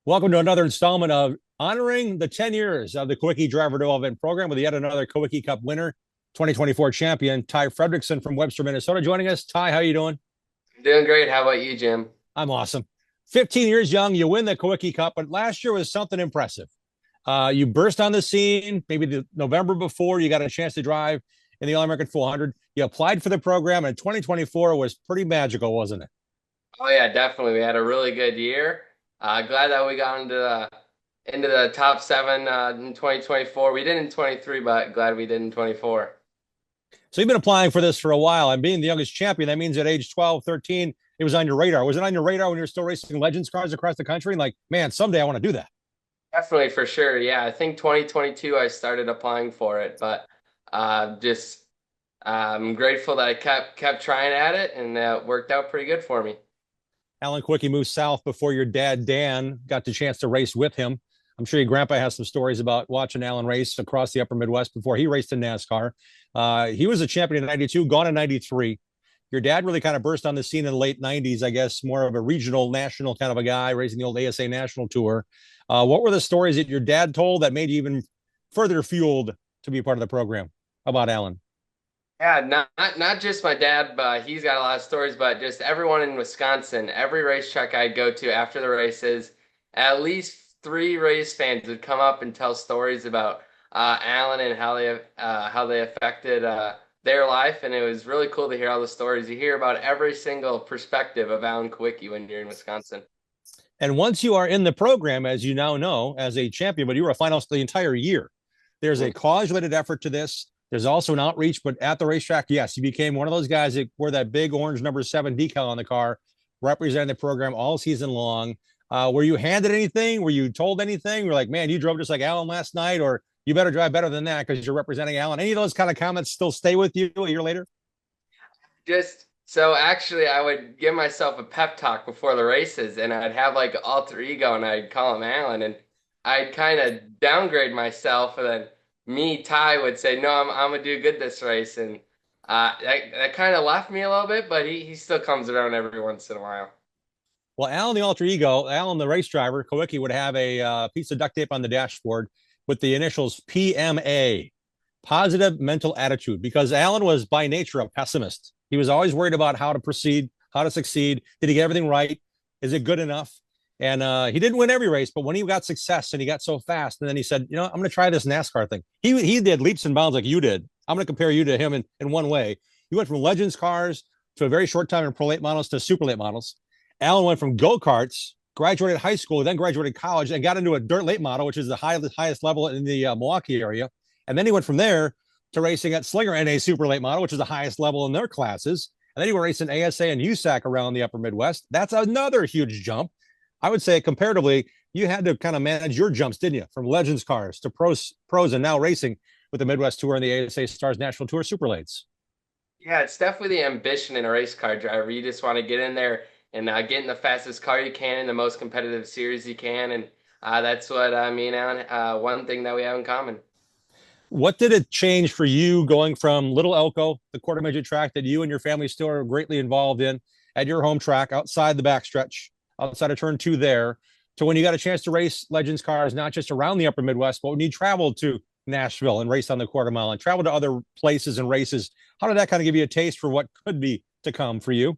Welcome to another installment of honoring the 10 years of the Quickie Driver Development Program with yet another Quickie Cup winner, 2024 champion, Ty Fredrickson from Webster, Minnesota, joining us. Ty, how you doing? Doing great. How about you, Jim? I'm awesome. 15 years young, you win the Quickie Cup, but last year was something impressive. You burst on the scene, maybe the November before you got a chance to drive in the All-American 400. You applied for the program, and 2024 was pretty magical, wasn't it? Oh yeah, definitely. We had a really good year. Glad that we got into the top seven in 2024. We did in 23, but glad we did in 24. So you've been applying for this for a while, and being the youngest champion, that means at age 12, 13, it was on your radar. Was it on your radar when you were still racing Legends cars across the country? Like, man, someday I want to do that. Definitely for sure. Yeah, I think 2022 I started applying for it, but just I'm grateful that I kept trying at it, and it worked out pretty good for me. Alan Quickie moved south before your dad, Dan, got the chance to race with him. I'm sure your grandpa has some stories about watching Alan race across the upper Midwest before he raced in NASCAR. He was a champion in 92, gone in 93. Your dad really kind of burst on the scene in the late 90s, I guess, more of a regional, national kind of a guy, racing the old ASA National Tour. What were the stories that your dad told that made you even further fueled to be part of the program about Alan? Yeah, not just my dad, but he's got a lot of stories, but just everyone in Wisconsin, every racetrack I'd go to after the races, at least three race fans would come up and tell stories about Alan and how they affected their life, and it was really cool to hear all the stories. You hear about every single perspective of Alan Kwiecki when you're in Wisconsin. And once you are in the program, as you now know, as a champion, but you were a finalist the entire year, there's a college-related effort to this. There's also an outreach, but at the racetrack, yes, you became one of those guys that wore that big orange number 7 decal on the car, representing the program all season long. Were you handed anything? Were you told anything? You're like, man, you drove just like Alan last night, or you better drive better than that because you're representing Alan. Any of those kind of comments still stay with you a year later? Just so actually, I would give myself a pep talk before the races, and I'd have like alter ego, and I'd call him Alan, and I'd kind of downgrade myself, and then me, Ty, would say, "No, I'm gonna do good this race," and that kind of left me a little bit, but he still comes around every once in a while. Well, Alan, the alter ego, Alan, the race driver, Kawicki would have a piece of duct tape on the dashboard with the initials PMA, positive mental attitude, because Alan was by nature a pessimist. He was always worried about how to proceed, how to succeed. Did he get everything right? Is it good enough? And he didn't win every race, but when he got success and he got so fast, and then he said, you know, I'm going to try this NASCAR thing. He did leaps and bounds like you did. I'm going to compare you to him in one way. You went from Legends cars to a very short time in Pro Late models to Super Late models. Alan went from go-karts, graduated high school, then graduated college, and got into a dirt late model, which is the highest level in the Milwaukee area. And then he went from there to racing at Slinger in a super late model, which is the highest level in their classes. And then he went racing ASA and USAC around the upper Midwest. That's another huge jump. I would say comparatively, you had to kind of manage your jumps, didn't you? From Legends cars to pros and now racing with the Midwest Tour and the ASA Stars National Tour Super Lates. Yeah, it's definitely the ambition in a race car driver. You just want to get in there and get in the fastest car you can in the most competitive series you can, and that's what me and Alan. One thing that we have in common. What did it change for you going from Little Elko, the quarter midget track that you and your family still are greatly involved in, at your home track outside the backstretch, outside of turn 2 there, to when you got a chance to race Legends cars, not just around the upper Midwest, but when you traveled to Nashville and raced on the quarter mile and traveled to other places and races? How did that kind of give you a taste for what could be to come for you?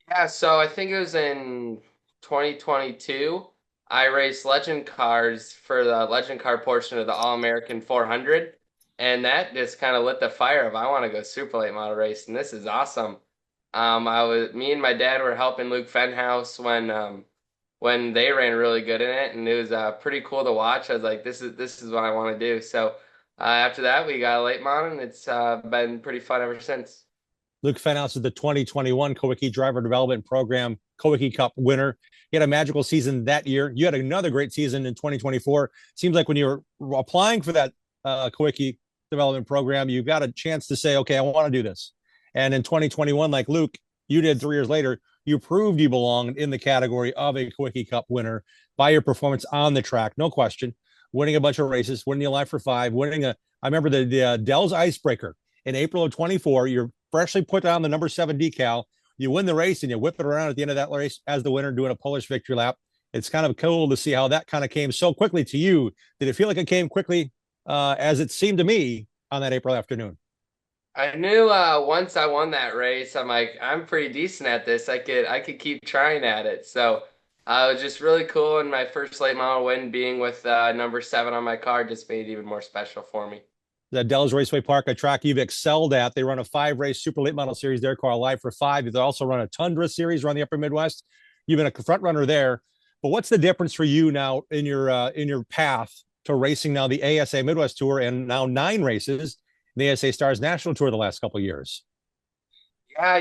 Yeah, so I think it was in 2022. I raced legend cars for the legend car portion of the All-American 400, and that just kind of lit the fire of I want to go super late model race, and this is awesome. Me and my dad were helping Luke Fenhouse when they ran really good in it, and it was pretty cool to watch. I was like, this is what I want to do. So after that, we got a late model, and it's been pretty fun ever since. Luke Fenhouse is the 2021 Kawicki Driver Development Program Kawicki Cup winner. He had a magical season that year. You had another great season in 2024. Seems like when you were applying for that Kawicki Development Program, you got a chance to say, okay, I want to do this. And in 2021, like Luke, you did 3 years later, you proved you belonged in the category of a Kawicki Cup winner by your performance on the track, no question. Winning a bunch of races, winning the Alive for Five, I remember the Dell's Icebreaker in April of 24. You're freshly put on the number 7 decal. You win the race and you whip it around at the end of that race as the winner doing a Polish victory lap. It's kind of cool to see how that kind of came so quickly to you. Did it feel like it came quickly as it seemed to me on that April afternoon? I knew once I won that race, I'm like, I'm pretty decent at this. I could keep trying at it. So it was just really cool, and my first late model win being with number 7 on my car just made it even more special for me. The Dells Raceway Park, a track you've excelled at. They run a 5-race super late model series there called Live for 5. They also run a Tundra series around the Upper Midwest. You've been a front runner there. But what's the difference for you now in your path to racing now the ASA Midwest Tour and now 9 races in the ASA Stars National Tour the last couple of years? Yeah,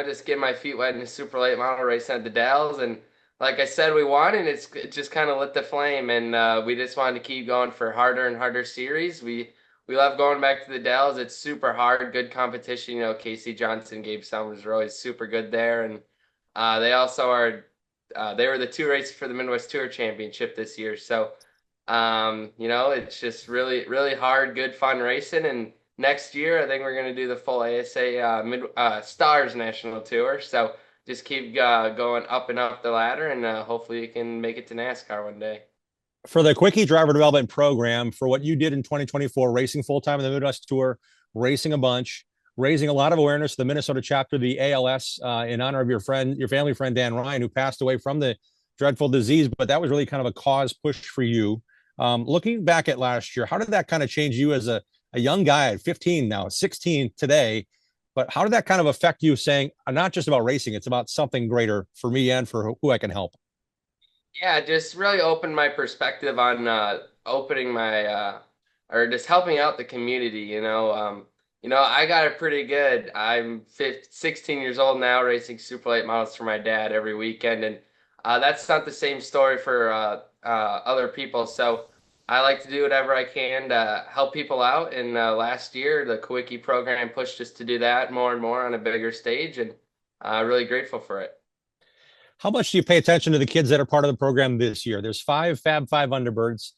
just getting my feet wet in a super late model racing at the Dells, and like I said, we won, and it just kind of lit the flame, and we just wanted to keep going for harder and harder series. We love going back to the Dells. It's super hard, good competition. Casey Johnson, Gabe Summers are always super good there, and they also are. They were the 2 races for the Midwest Tour Championship this year, so it's just really really hard, good fun racing, and next year, I think we're going to do the full ASA Stars National Tour. So just keep going up and up the ladder, and hopefully you can make it to NASCAR one day. For the Quickie Driver Development Program, for what you did in 2024, racing full time in the Midwest Tour, racing a bunch, raising a lot of awareness to the Minnesota chapter of the ALS in honor of your family friend Dan Ryan, who passed away from the dreadful disease. But that was really kind of a cause push for you. Looking back at last year, how did that kind of change you as a young guy at 15 now, 16 today? But how did that kind of affect you saying, not just about racing, it's about something greater for me and for who I can help? Yeah, just really opened my perspective on opening my or just helping out the community. I got it pretty good. I'm 16 years old now, racing super late models for my dad every weekend, and that's not the same story for other people. So I like to do whatever I can to help people out. And last year, the Kawiki program pushed us to do that more and more on a bigger stage, and really grateful for it. How much do you pay attention to the kids that are part of the program this year? There's 5 Fab Five Underbirds.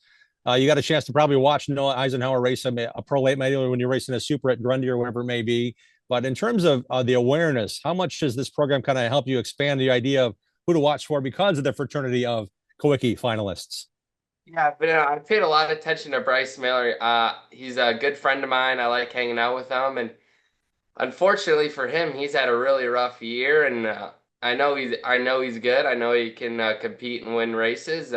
You got a chance to probably watch Noah Eisenhower race a pro late model when you're racing a super at Grundy or whatever it may be. But in terms of the awareness, how much does this program kind of help you expand the idea of who to watch for because of the fraternity of Kawiki finalists? Yeah, but I paid a lot of attention to Bryce Miller. He's a good friend of mine. I like hanging out with him, and unfortunately for him, he's had a really rough year. And I know he's good. I know he can compete and win races.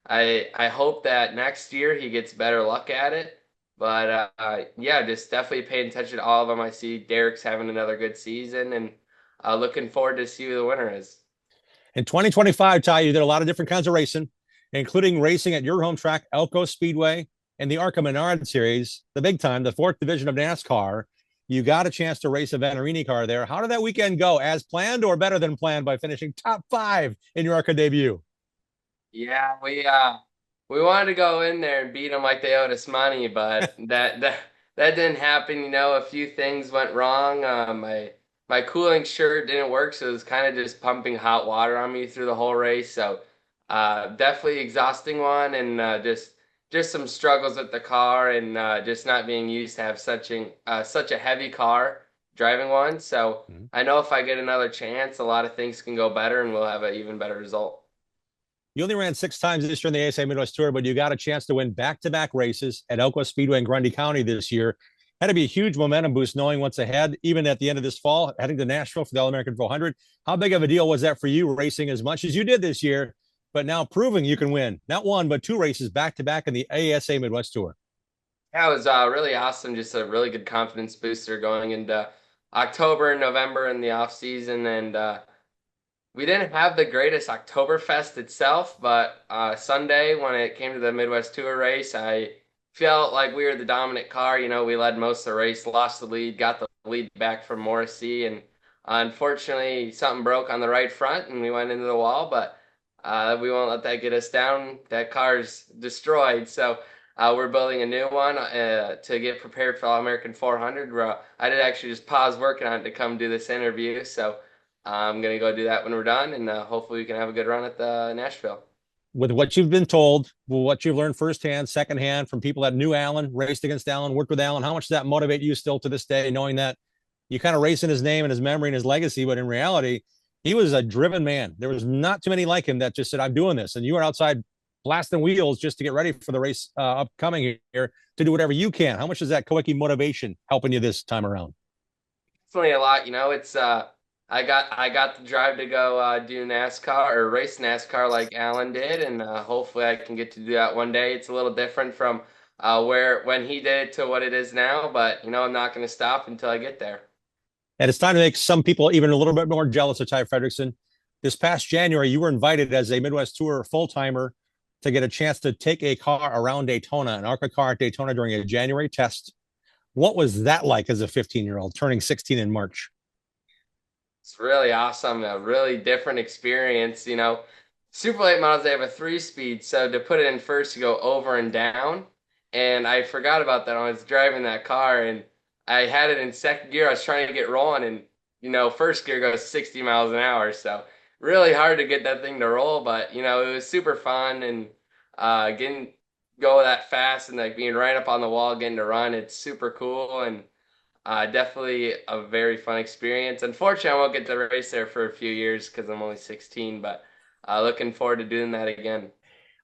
I hope that next year he gets better luck at it. But yeah, just definitely paying attention to all of them. I see Derek's having another good season, and looking forward to see who the winner is. In 2025, Ty, you did a lot of different kinds of racing, including racing at your home track, Elko Speedway, and the ARCA Menard Series, the big time, the 4th division of NASCAR. You got a chance to race a Venerini car there. How did that weekend go? As planned or better than planned by finishing top 5 in your ARCA debut? Yeah, we wanted to go in there and beat them like they owed us money, but that didn't happen. A few things went wrong. My cooling shirt didn't work, so it was kind of just pumping hot water on me through the whole race. So definitely exhausting one, and just some struggles with the car, and just not being used to have such a heavy car driving one. So Mhm. I know if I get another chance, a lot of things can go better, and we'll have an even better result. You only ran 6 times this year in the ASA Midwest Tour, but you got a chance to win back-to-back races at Elko Speedway in Grundy County this year. Had to be a huge momentum boost knowing what's ahead, even at the end of this fall, heading to Nashville for the All-American 400. How big of a deal was that for you, racing as much as you did this year, but now proving you can win not 1, but 2 races back-to-back in the ASA Midwest Tour? Yeah, it was really awesome. Just a really good confidence booster going into October and November in the off season, and we didn't have the greatest Oktoberfest itself, but Sunday when it came to the Midwest Tour race, I felt like we were the dominant car. We led most of the race, lost the lead, got the lead back from Morrissey, and unfortunately something broke on the right front and we went into the wall, but we won't let that get us down. That car's destroyed, so we're building a new one to get prepared for All American 400. I did actually just pause working on it to come do this interview, so I'm gonna go do that when we're done, and hopefully we can have a good run at the Nashville. With what you've been told, what you've learned firsthand, secondhand from people that knew Alan, raced against Alan, worked with Alan, how much does that motivate you still to this day, knowing that you kind of race in his name and his memory and his legacy, but in reality, He was a driven man. There was not too many like him that just said, I'm doing this. And you were outside blasting wheels just to get ready for the race upcoming here to do whatever you can. How much is that Kawicki motivation helping you this time around? Definitely a lot. It's I got the drive to go do NASCAR or race NASCAR like Alan did, and hopefully I can get to do that one day. It's a little different from where when he did it to what it is now, but I'm not going to stop until I get there. And it's time to make some people even a little bit more jealous of Ty Fredrickson. This past January, you were invited as a Midwest Tour full timer to get a chance to take a car around Daytona, an ARCA car at Daytona during a January test. What was that like as a 15-year-old turning 16 in March? It's really awesome, a really different experience. Super late models, they have a 3-speed, so to put it in first, you go over and down. And I forgot about that when I was driving that car, and I had it in second gear. I was trying to get rolling, and first gear goes 60 miles an hour, so really hard to get that thing to roll. But it was super fun, and getting go that fast and like being right up on the wall, getting to run, it's super cool and definitely a very fun experience. Unfortunately, I won't get to race there for a few years because I'm only 16, but looking forward to doing that again.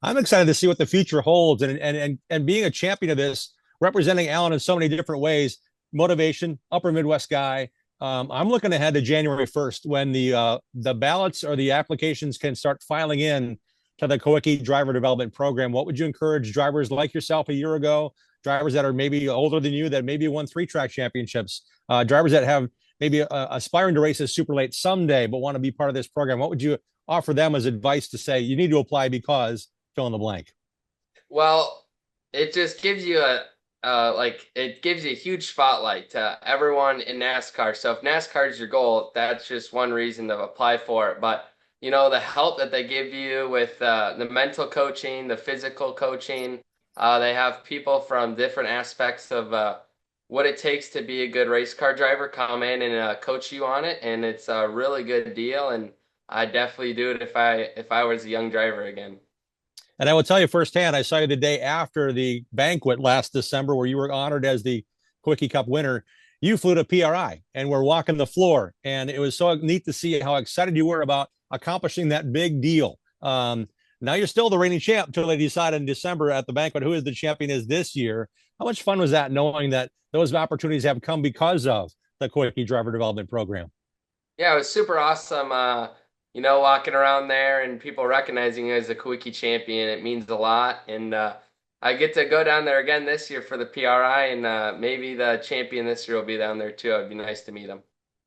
I'm excited to see what the future holds, and being a champion of this, representing Alan in so many different ways. Motivation, Upper Midwest guy. I'm looking ahead to January 1st when the ballots or the applications can start filing in to the Kawicki Driver Development Program. What would you encourage drivers like yourself a year ago, drivers that are maybe older than you that maybe won 3-track championships, drivers that have maybe aspiring to race a super late someday but want to be part of this program? What would you offer them as advice to say you need to apply because fill in the blank? Well, it just gives you it gives you a huge spotlight to everyone in NASCAR. So if NASCAR is your goal, that's just one reason to apply for it. But the help that they give you with the mental coaching, the physical coaching, they have people from different aspects of what it takes to be a good race car driver come in and coach you on it, and it's a really good deal. And I definitely do it if I was a young driver again. And I will tell you firsthand, I saw you the day after the banquet last December where you were honored as the Quickie Cup winner. You flew to PRI and were walking the floor. And it was so neat to see how excited you were about accomplishing that big deal. Now you're still the reigning champ until they decide in December at the banquet who is the champion is this year. How much fun was that knowing that those opportunities have come because of the Quickie Driver Development Program? Yeah, it was super awesome. Walking around there and people recognizing you as a Kawicki champion, it means a lot. And I get to go down there again this year for the PRI, and maybe the champion this year will be down there too. It'd be nice to meet him.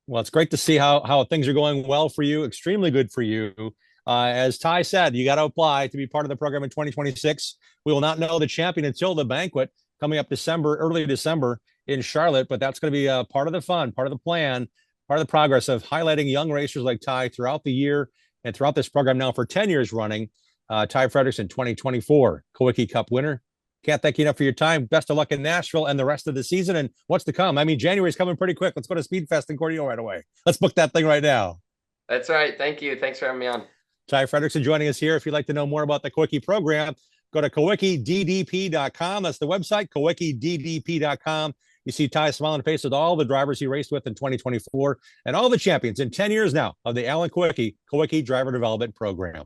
Well, it's great to see how things are going well for you, extremely good for you. As Ty said, you got to apply to be part of the program in 2026. We will not know the champion until the banquet coming up early December in Charlotte, but that's going to be a part of the fun, part of the plan, part of the progress of highlighting young racers like Ty throughout the year and throughout this program now for 10 years running. Ty Fredrickson, 2024 Kawicki Cup winner. Can't thank you enough for your time. Best of luck in Nashville and the rest of the season and what's to come. I mean, January is coming pretty quick. Let's go to Speedfest in Corneo right away. Let's book that thing right now. That's right. Thank you. Thanks for having me on. Ty Fredrickson joining us here. If you'd like to know more about the Kawicki program, go to KawickiDDP.com. That's the website, KawickiDDP.com. You see Ty's smiling face with all the drivers he raced with in 2024 and all the champions in 10 years now of the Alan Kawicki Driver Development Program.